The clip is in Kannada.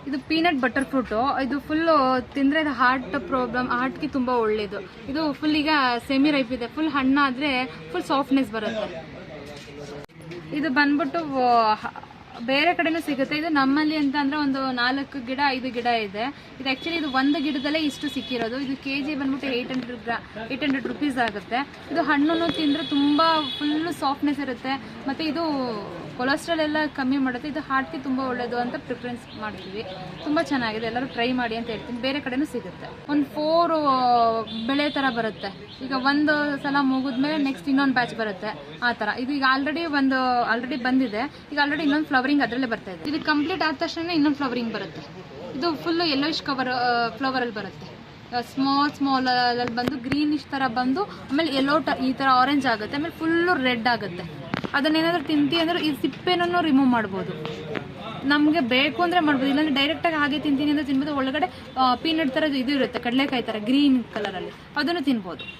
ಇದು ಪೀನಟ್ ಬಟರ್ ಫ್ರೂಟು. ಇದು ಫುಲ್ ತಿಂದರೆ ಇದು ಹಾರ್ಟ್ಗೆ ತುಂಬ ಒಳ್ಳೇದು. ಇದು ಫುಲ್ ಈಗ ಸೆಮಿ ರೈಪ್ ಇದೆ. ಫುಲ್ ಹಣ್ಣಾದರೆ ಫುಲ್ ಸಾಫ್ಟ್ನೆಸ್ ಬರುತ್ತೆ. ಇದು ಬಂದ್ಬಿಟ್ಟು ಬೇರೆ ಕಡೆನೂ ಸಿಗುತ್ತೆ. ಇದು ನಮ್ಮಲ್ಲಿ ಅಂತ ಅಂದರೆ ಒಂದು 4 ಗಿಡ 5 ಗಿಡ ಇದೆ. ಇದು ಆ್ಯಕ್ಚುಲಿ ಇದು ಒಂದು ಗಿಡದಲ್ಲೇ ಇಷ್ಟು ಸಿಕ್ಕಿರೋದು. ಇದು ಕೆಜಿ ಬಂದ್ಬಿಟ್ಟು 800 ರುಪೀಸ್ ಆಗುತ್ತೆ. ಇದು ಹಣ್ಣನ್ನು ತಿಂದರೆ ತುಂಬ ಫುಲ್ಲು ಸಾಫ್ಟ್ನೆಸ್ ಇರುತ್ತೆ. ಮತ್ತು ಇದು ಕೊಲೆಸ್ಟ್ರಾಲ್ ಎಲ್ಲ ಕಮ್ಮಿ ಮಾಡುತ್ತೆ. ಇದು ಹಾರ್ಟ್ಗೆ ತುಂಬ ಒಳ್ಳೆಯದು ಅಂತ ಪ್ರಿಫರೆನ್ಸ್ ಮಾಡ್ತೀವಿ. ತುಂಬ ಚೆನ್ನಾಗಿದೆ, ಎಲ್ಲರೂ ಟ್ರೈ ಮಾಡಿ ಅಂತ ಹೇಳ್ತೀನಿ. ಬೇರೆ ಕಡೆನೂ ಸಿಗುತ್ತೆ. ಒಂದು 4 ಬೆಳೆ ಥರ ಬರುತ್ತೆ. ಈಗ ಒಂದು ಸಲ ಮುಗಿದ್ಮೇಲೆ ನೆಕ್ಸ್ಟ್ ಇನ್ನೊಂದು ಬ್ಯಾಚ್ ಬರುತ್ತೆ, ಆ ಥರ. ಇದು ಈಗ ಆಲ್ರೆಡಿ ಬಂದಿದೆ. ಈಗ ಆಲ್ರೆಡಿ ಇನ್ನೊಂದು ಫ್ಲವರಿಂಗ್ ಅದರಲ್ಲೇ ಬರ್ತಾ ಇದೆ. ಇದು ಕಂಪ್ಲೀಟ್ ಆದ ತಕ್ಷಣ ಇನ್ನೊಂದು ಫ್ಲವರಿಂಗ್ ಬರುತ್ತೆ. ಇದು ಫುಲ್ಲು ಯೆಲ್ಲೋಯಿಶ್ ಫ್ಲವರಲ್ಲಿ ಬರುತ್ತೆ. ಸ್ಮಾಲ್ ಅಲ್ಲಿ ಬಂದು ಗ್ರೀನಿಶ್ ಥರ ಬಂದು ಆಮೇಲೆ ಈ ಥರ ಆರೆಂಜ್ ಆಗುತ್ತೆ. ಆಮೇಲೆ ಫುಲ್ಲು ರೆಡ್ ಆಗುತ್ತೆ. ಅದನ್ನೇನಾದರೂ ಅಂದ್ರೆ ಈ ಸಿಪ್ಪೆನೂ ರಿಮೂವ್ ಮಾಡ್ಬೋದು. ನಮಗೆ ಬೇಕು ಅಂದರೆ ಮಾಡ್ಬೋದು, ಇಲ್ಲಾಂದರೆ ಡೈರೆಕ್ಟಾಗಿ ಹಾಗೆ ತಿಂತೀನಿ ಅಂದರೆ ತಿನ್ಬೋದು. ಒಳಗಡೆ ಪೀನಟ್ ಥರ ಇದು ಇರುತ್ತೆ, ಕಡಲೆಕಾಯಿ ಥರ ಗ್ರೀನ್ ಕಲರಲ್ಲಿ, ಅದನ್ನು ತಿನ್ಬೋದು.